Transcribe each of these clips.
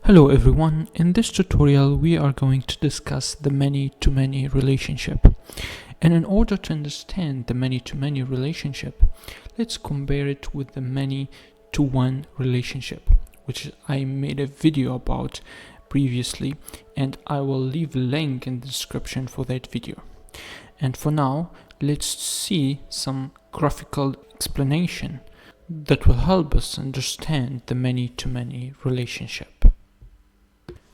Hello everyone, in this tutorial we are going to discuss the many-to-many relationship. And in order to understand the many-to-many relationship, let's compare it with the many-to-one relationship, which I made a video about previously, and I will leave a link in the description for that video. And for now, let's see some graphical explanation that will help us understand the many-to-many relationship.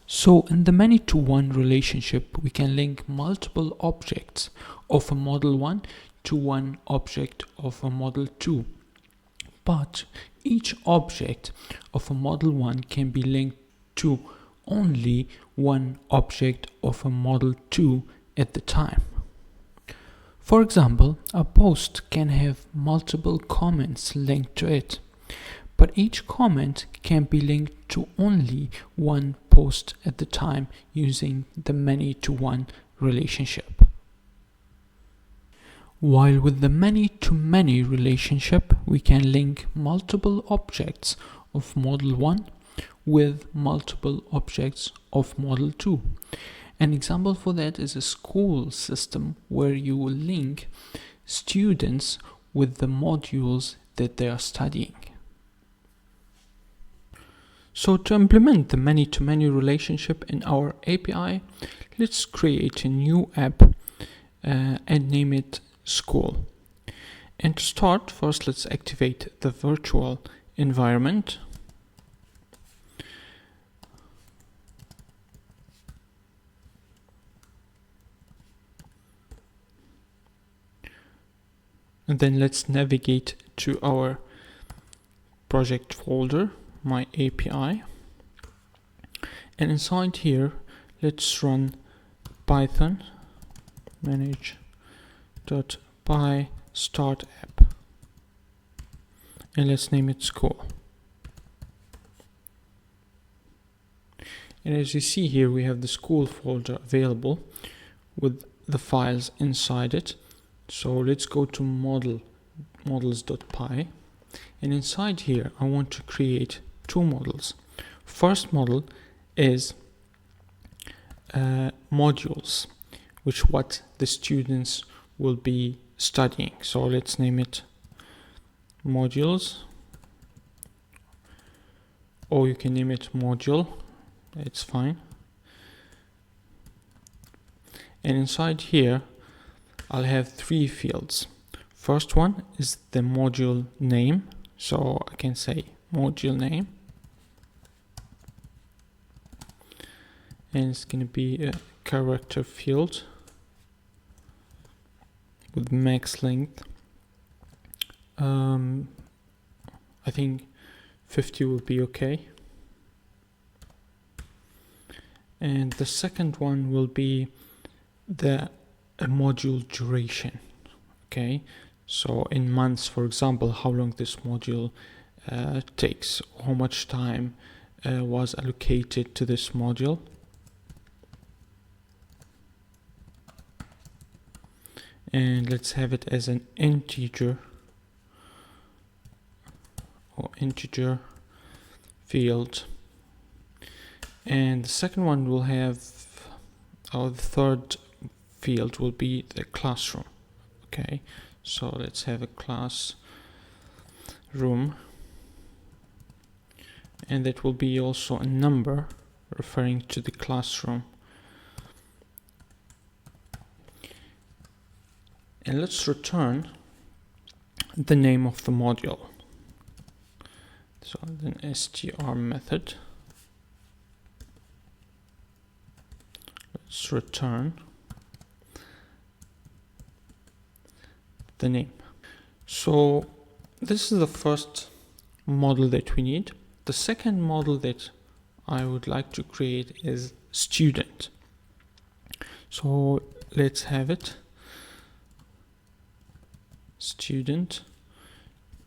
So in the many-to-one relationship, we can link multiple objects of a model 1 to one object of a model 2. But each object of a model 1 can be linked to only one object of a model 2 at the time. For example, a post can have multiple comments linked to it, but each comment can be linked to only one post at the time using the many-to-one relationship. While with the many-to-many relationship, we can link multiple objects of model 1 with multiple objects of model 2. An example for that is a school system where you will link students with the modules that they are studying. So to implement the many-to-many relationship in our API, let's create a new app and name it school. And to start, first let's activate the virtual environment. And then let's navigate to our project folder, my API, and inside here let's run python manage.py start app, and let's name it school. And as you see here, we have the school folder available with the files inside it. So let's go to models.py, and inside here I want to create two models. First model is modules, which what the students will be studying. So let's name it modules, or you can name it module, it's fine. And inside here I'll have three fields. First one is the module name, so I can say module name, and it's going to be a character field with max length. I think 50 will be okay. And the second one will be the module duration. Okay, so in months, for example, how long this module takes, how much time was allocated to this module. And let's have it as an integer or integer field. And the second one will have, or the third field will be the classroom. Okay, so let's have a classroom, and that will be also a number referring to the classroom. And let's return the name of the module. So an str method. Let's return the name. So this is the first model that we need. The second model that I would like to create is student. So let's have it student.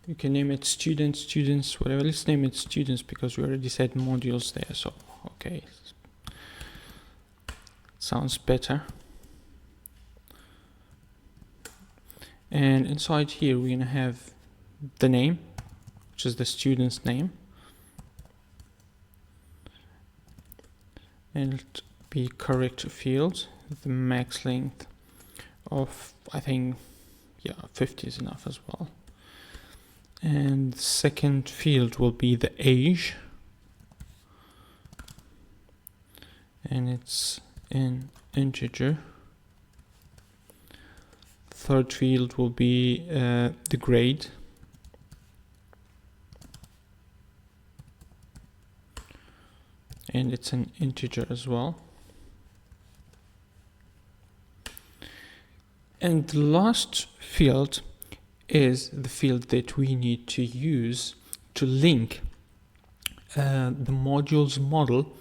You can name it students, whatever. Let's name it students because we already said modules there, so okay, sounds better. And inside here we're gonna have the name, which is the student's name, and be correct field. The max length of, I think, yeah, 50 is enough as well. And the second field will be the age, and it's in integer. Third field will be the grade, and it's an integer as well. And the last field is the field that we need to use to link the modules model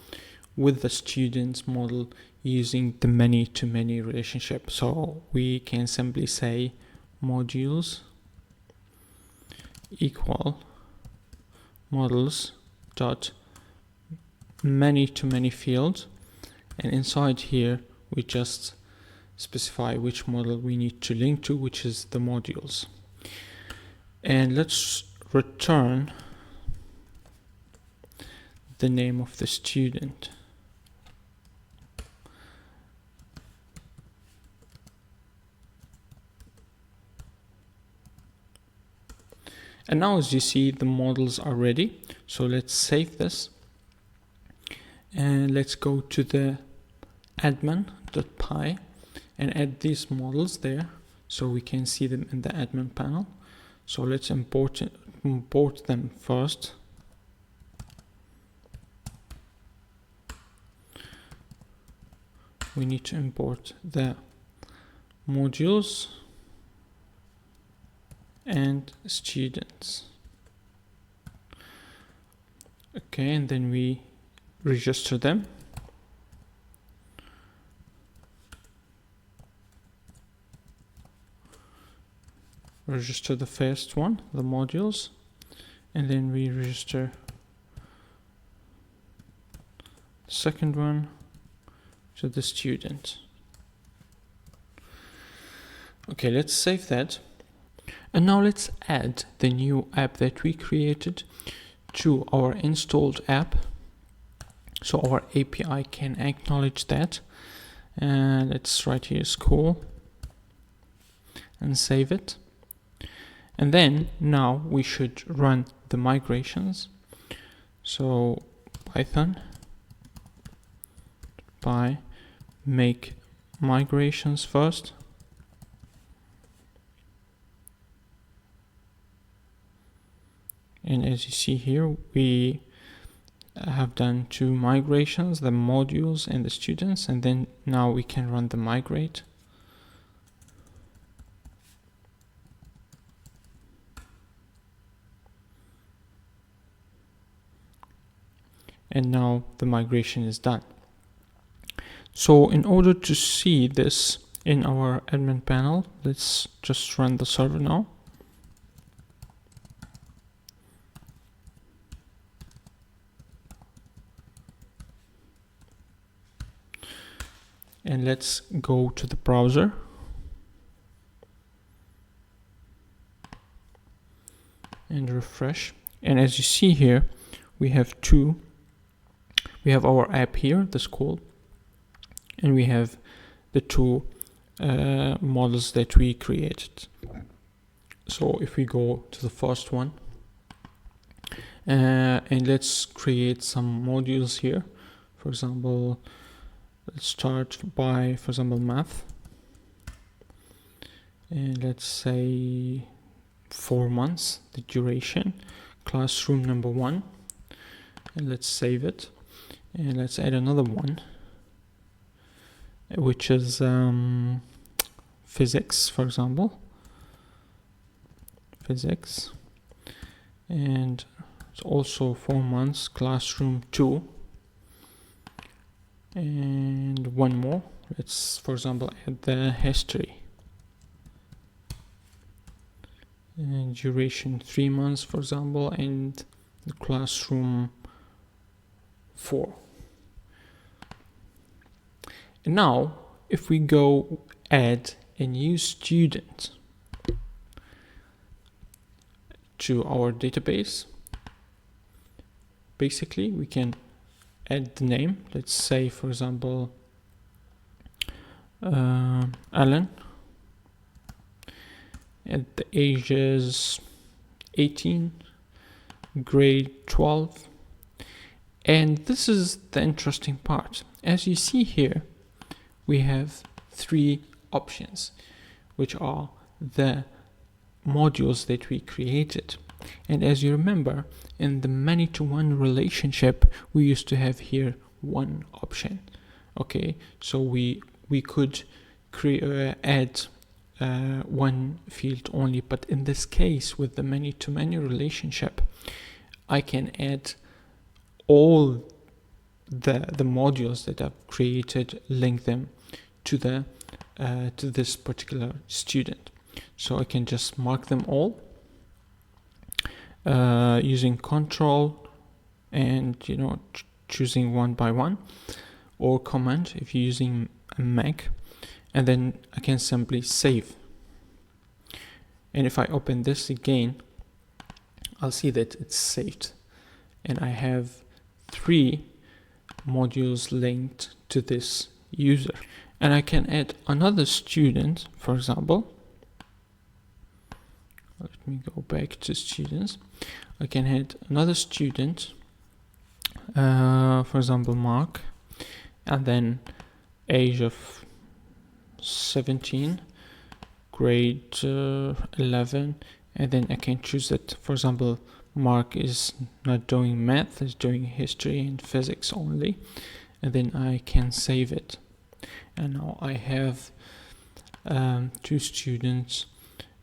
with the students model using the many-to-many relationship. So we can simply say modules equal models dot many-to-many field, and inside here we just specify which model we need to link to, which is the modules. And let's return the name of the student. And now, as you see, the models are ready. So let's save this and let's go to the admin.py and add these models there so we can see them in the admin panel. So let's import them first. We need to import the modules and students. Okay, and then we register them. Register the first one, the modules, and then we register the second one to the student. Okay, let's save that. And now let's add the new app that we created to our installed app, so our API can acknowledge that. And let's write here school and save it. And then now we should run the migrations. So Python by make migrations first. And as you see here, we have done 2 migrations, the modules and the students, and then now we can run the migrate. And now the migration is done. So in order to see this in our admin panel, let's just run the server now. And let's go to the browser. And refresh. And as you see here, we have our app here, the school, and we have the 2 models that we created. So if we go to the first one, and let's create some modules here. For example, let's start by, for example, math, and let's say 4 months, the duration, classroom number 1, and let's save it. And let's add another one, which is physics, for example, physics, and it's also 4 months, classroom 2, and one more. Let's, for example, add the history, and duration 3 months, for example, and the classroom 4. And now, if we go add a new student to our database, basically we can add the name. Let's say, for example, Alan, and the age is 18, grade 12. And this is the interesting part. As you see here, we have 3 options, which are the modules that we created. And as you remember, in the many-to-one relationship, we used to have here 1 option. Okay, so we could add 1 field only, but in this case, with the many-to-many relationship, I can add all the modules that I've created, link them to the to this particular student. So I can just mark them all using control and choosing one by one, or command if you're using a Mac, and then I can simply save. And if I open this again, I'll see that it's saved, and I have 3 modules linked to this user. And I can add another student, for example. Let me go back to students. I can add another student, for example, Mark, and then age of 17, grade 11, and then I can choose that, for example, Mark is not doing math, is doing history and physics only, and then I can save it. And now I have 2 students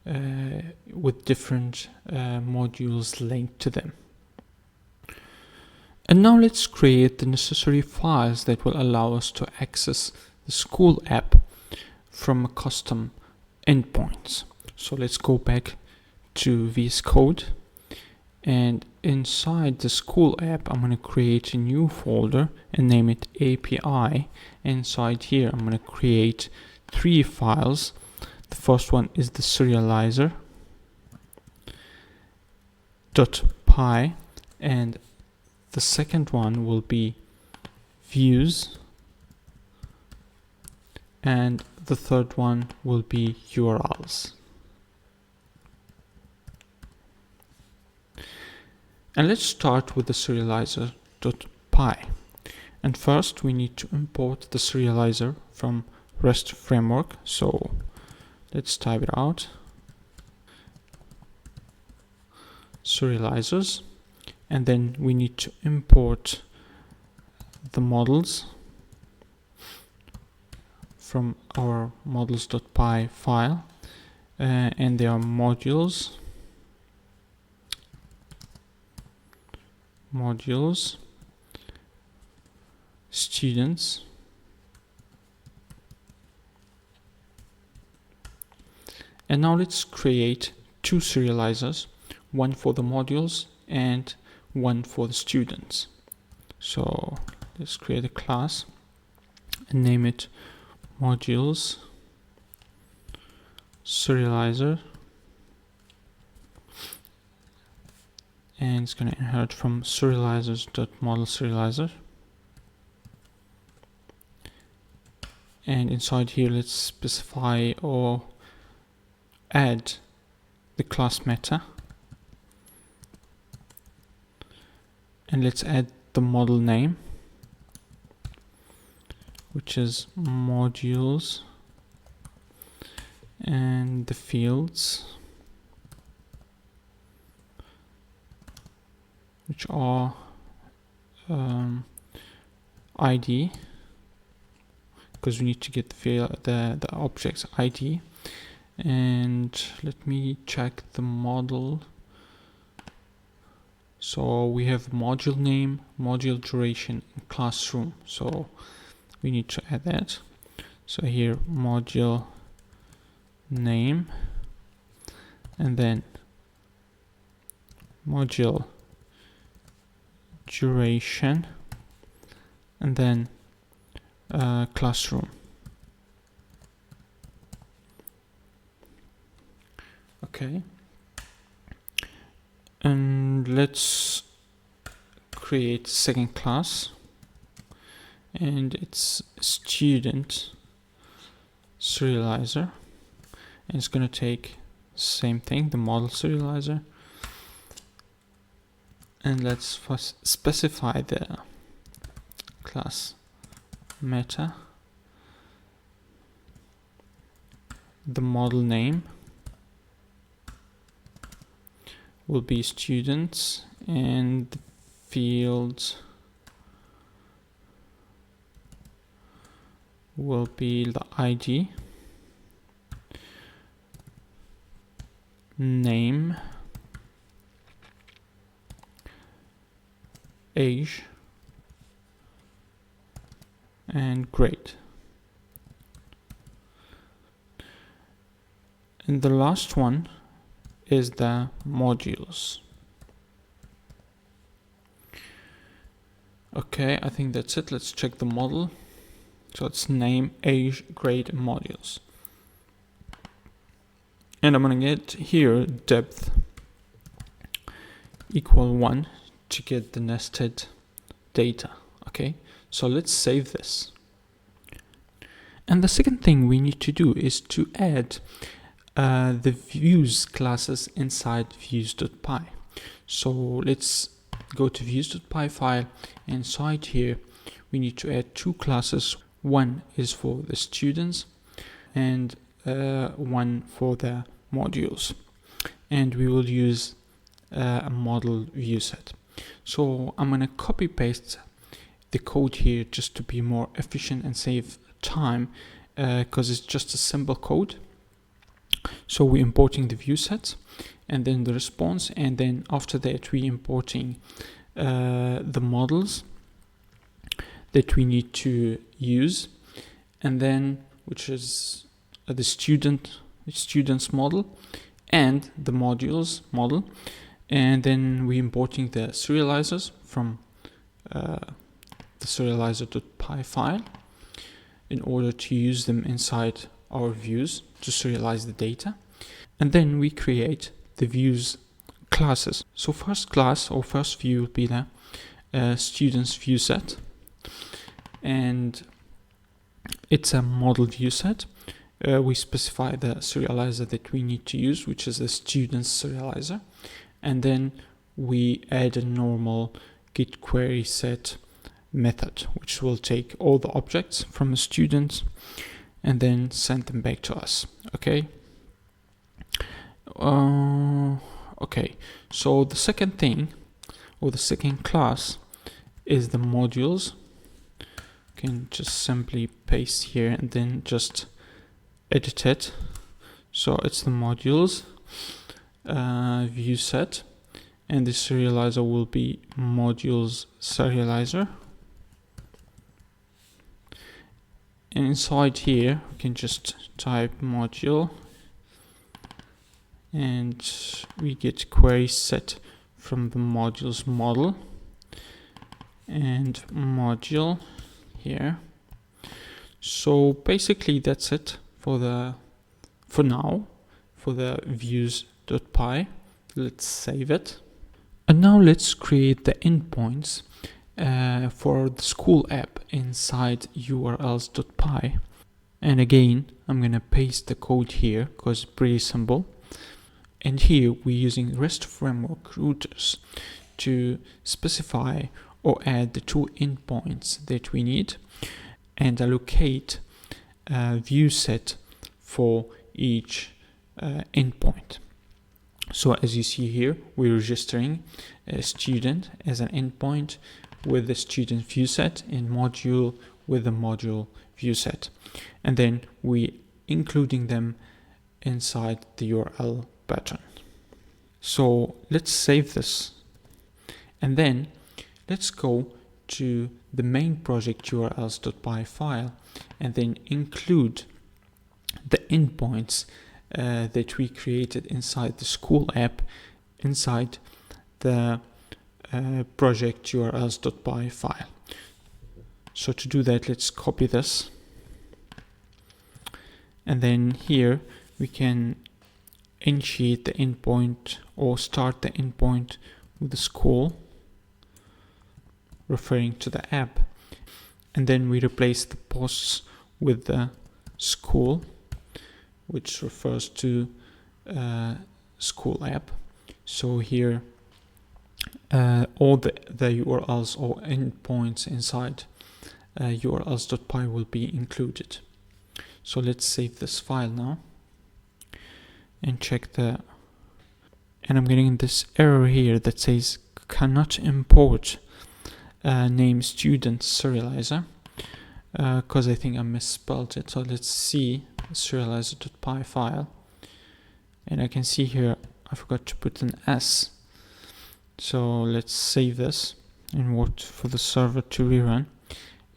with different modules linked to them. And now let's create the necessary files that will allow us to access the school app from a custom endpoints. So let's go back to VS Code, and inside the school app I'm going to create a new folder and name it API. Inside here I'm going to create 3 files. The first one is the serializer .py, and the second one will be views, and the third one will be URLs. And let's start with the serializer.py. And first we need to import the serializer from REST framework. So let's type it out. Serializers. And then we need to import the models from our models.py file. And they are modules, students, and now let's create 2 serializers, one for the modules and one for the students. So let's create a class and name it modules serializer, and it's going to inherit from serializers.model serializer. And inside here let's specify or add the class meta, and let's add the model name, which is modules, and the fields, which are ID, because we need to get the object's ID. And let me check the model. So we have module name, module duration, and classroom. So we need to add that. So here module name, and then module duration, and then classroom. Okay, and let's create second class and it's student serializer, and it's going to take same thing, the model serializer, and let's first specify the class meta, the model name will be students, and the fields will be the ID, name, age, and grade. And the last one is the modules. Okay, I think that's it. Let's check the model. So it's name, age, grade, and modules. And I'm gonna get here depth equal 1 to get the nested data. Okay, so let's save this. And the second thing we need to do is to add the views classes inside views.py. So let's go to views.py file. Inside here we need to add two classes. One is for the students and one for the modules, and we will use a model view set. So I'm going to copy paste the code here just to be more efficient and save time, because it's just a simple code. So we're importing the view set and then the response, and then after that we're importing the models that we need to use, and then which is the student's model and the modules model, and then we're importing the serializers from the serializer.py file in order to use them inside our views to serialize the data. And then we create the views classes. So first class or first view will be the students view set, and it's a model view set. We specify the serializer that we need to use, which is the students serializer, and then we add a normal get query set method, which will take all the objects from a student and then send them back to us. Okay. Okay. So the second thing, or the second class, is the modules. You can just simply paste here and then just edit it. So it's the modules view set, and the serializer will be modules serializer. And inside here we can just type module, and we get query set from the modules model and module here. So basically that's it for now for the views.py. Let's save it. And now let's create the endpoints for the school app inside urls.py. And again, I'm gonna paste the code here because it's pretty simple. And here we're using REST framework routers to specify or add the two endpoints that we need and allocate a view set for each endpoint. So as you see here, we're registering a student as an endpoint with the student view set and module with the module view set, and then we including them inside the URL button. So let's save this, and then let's go to the main project urls.py file and then include the endpoints that we created inside the school app inside the project urls.py file. So to do that, let's copy this, and then here we can initiate the endpoint or start the endpoint with the school referring to the app, and then we replace the posts with the school, which refers to school app. So here all the URLs or endpoints inside urls.py will be included. So let's save this file now and check and I'm getting this error here that says cannot import name student serializer, because I think I misspelled it. So let's see serializer.py file, and I can see here I forgot to put an S. So let's save this and wait for the server to rerun,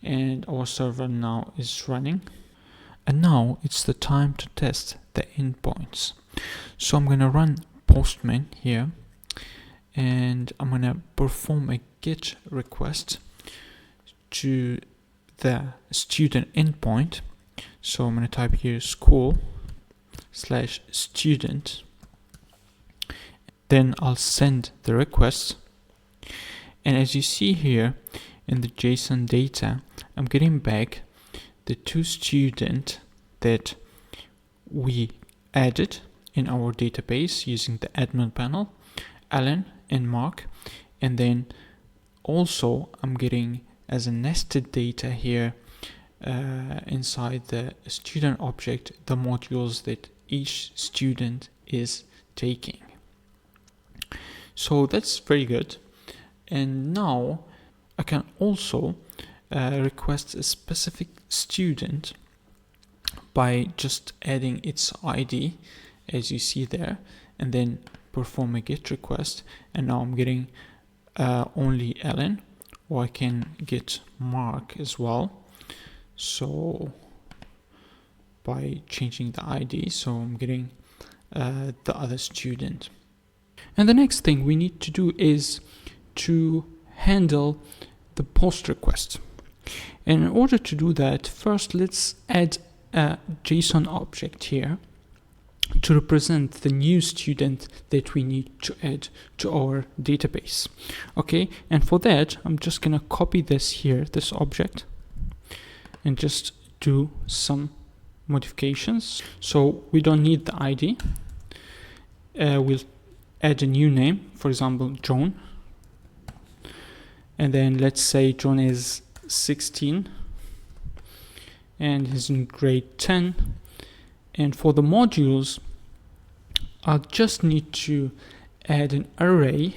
and our server now is running. And now it's the time to test the endpoints. So I'm gonna run Postman here, and I'm gonna perform a GET request to the student endpoint. So I'm gonna type here school/student. Then I'll send the request, and as you see here in the JSON data, I'm getting back the two students that we added in our database using the admin panel, Alan and Mark. And then also I'm getting as a nested data here inside the student object the modules that each student is taking. So that's very good. And now I can also request a specific student by just adding its ID, as you see there, and then perform a GET request. And now I'm getting only Ellen, or I can get Mark as well. So by changing the ID, so I'm getting the other student. And the next thing we need to do is to handle the post request. And in order to do that, first let's add a JSON object here to represent the new student that we need to add to our database. Okay, and for that I'm just gonna copy this here, this object, and just do some modifications. So we don't need the ID. We'll add a new name, for example John, and then let's say John is 16 and he's in grade 10. And for the modules, I'll just need to add an array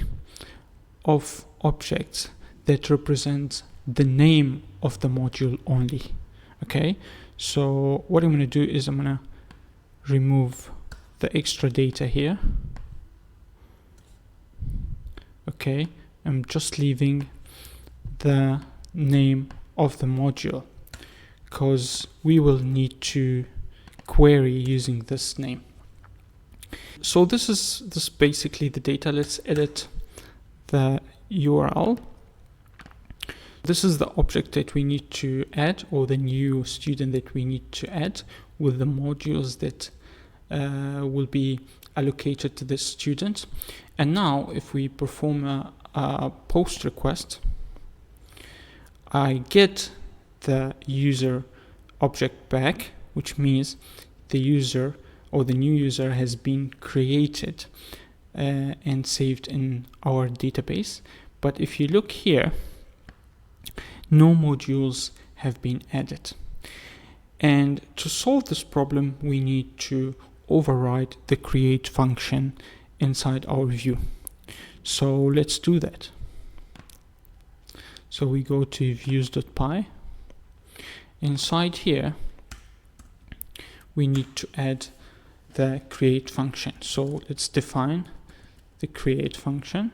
of objects that represent the name of the module only. Okay, so what I'm going to do is I'm going to remove the extra data here. Okay, I'm just leaving the name of the module because we will need to query using this name. So this is basically the data. Let's edit the URL. This is the object that we need to add, or the new student that we need to add with the modules that will be allocated to this student. And now if we perform a post request, I get the user object back, which means the user or the new user has been created and saved in our database. But if you look here, no modules have been added. And to solve this problem, we need to override the create function inside our view. So let's do that. So we go to views.py. Inside here, we need to add the create function. So let's define the create function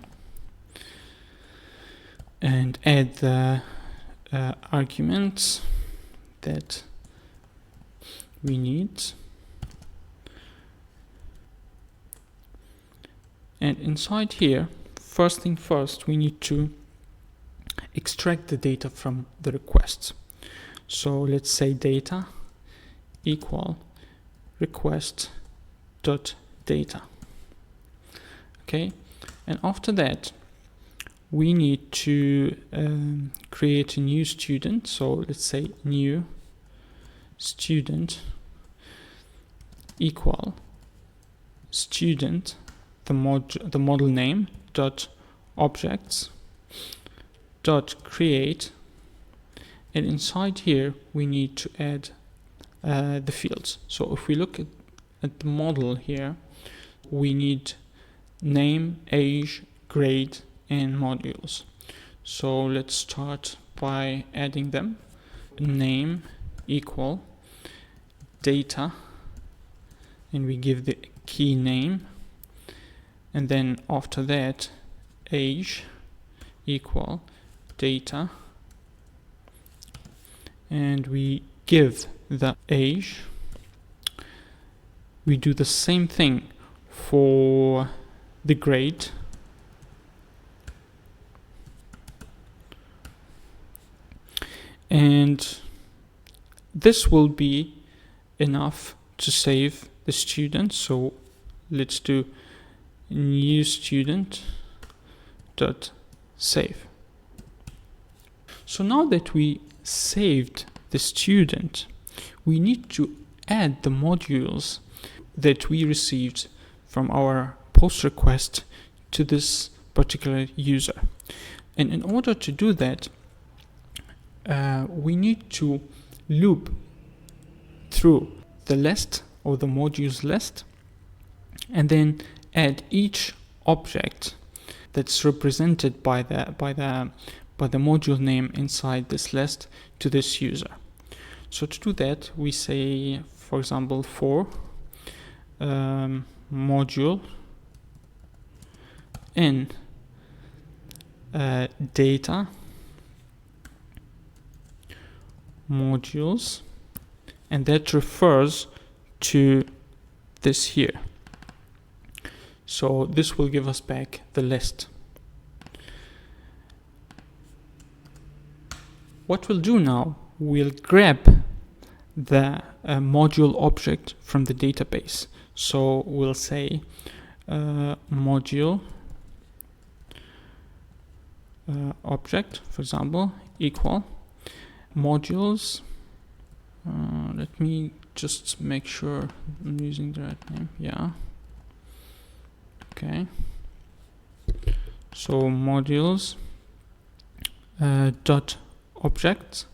and add the arguments that we need. And inside here, first thing first, we need to extract the data from the request. So let's say data equal request dot data. Okay, and after that we need to create a new student. So let's say new student equal student, the model name dot objects dot create, and inside here we need to add the fields. So if we look at the model here, we need name, age, grade, and modules. So let's start by adding them. Name equal data, and we give the key name, and then after that age equal data, and we give the age. We do the same thing for the grade, and this will be enough to save the student. So let's do new student dot save. So now that we saved the student, we need to add the modules that we received from our post request to this particular user. And in order to do that, we need to loop through the list or the modules list, and then add each object that's represented by the module name inside this list to this user. So to do that, we say, for example, for module in data modules, and that refers to this here. So this will give us back the list. What we'll do now, we'll grab the module object from the database. So we'll say module object, for example, equal modules. Let me just make sure I'm using the right name. Yeah. Okay. So modules dot objects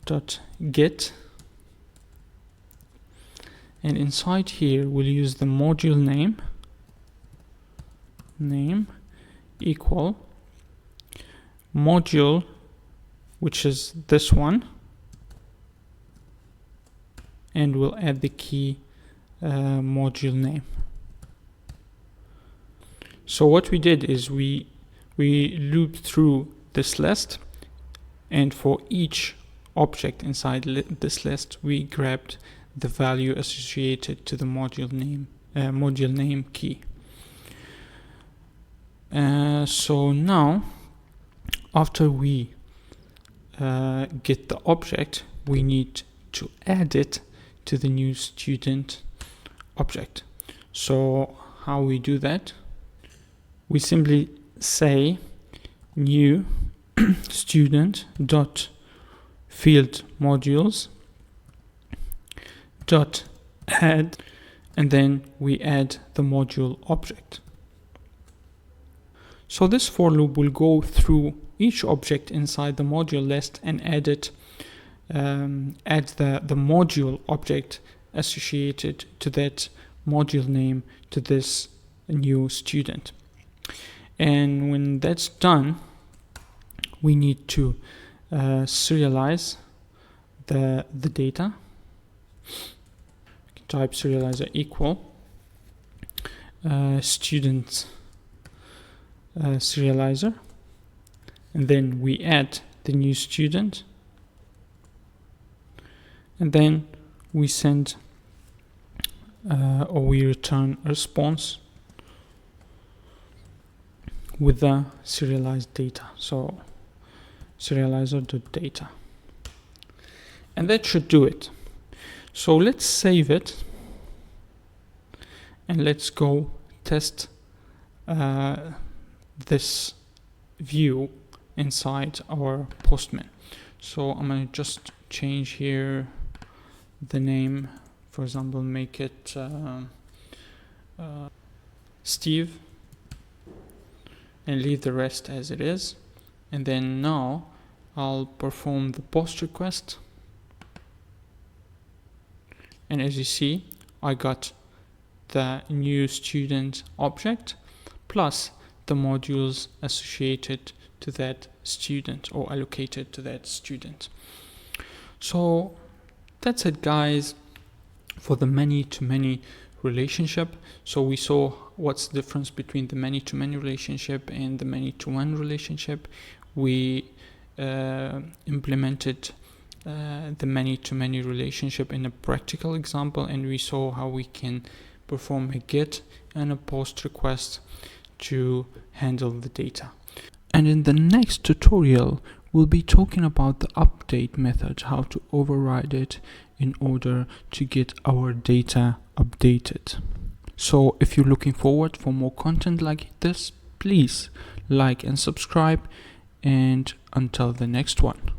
dot get, and inside here we'll use the module name equal module, which is this one, and we'll add the key module name. So what we did is we looped through this list, and for each object inside this list we grabbed the value associated to the module name key. So now, after we get the object, we need to add it to the new student object. So how we do that? We simply say new student dot field modules dot add, and then we add the module object. So this for loop will go through each object inside the module list and add it, add the module object associated to that module name to this new student. And when that's done, we need to serialize the data. Type serializer equal student serializer, and then we add the new student, and then we send or we return a response with the serialized data. So serializer.data, and that should do it. So let's save it and let's go test this view inside our Postman. So I'm going to just change here the name, for example, make it Steve, and leave the rest as it is. And then now I'll perform the post request, and as you see, I got the new student object plus the modules associated to that student or allocated to that student. So that's it, guys, for the many-to-many relationship. So we saw what's the difference between the many-to-many relationship and the many-to-one relationship. We implemented the many-to-many relationship in a practical example, and we saw how we can perform a get and a post request to handle the data. And in the next tutorial, we'll be talking about the update method, how to override it in order to get our data updated. So if you're looking forward for more content like this, please like and subscribe, and until the next one.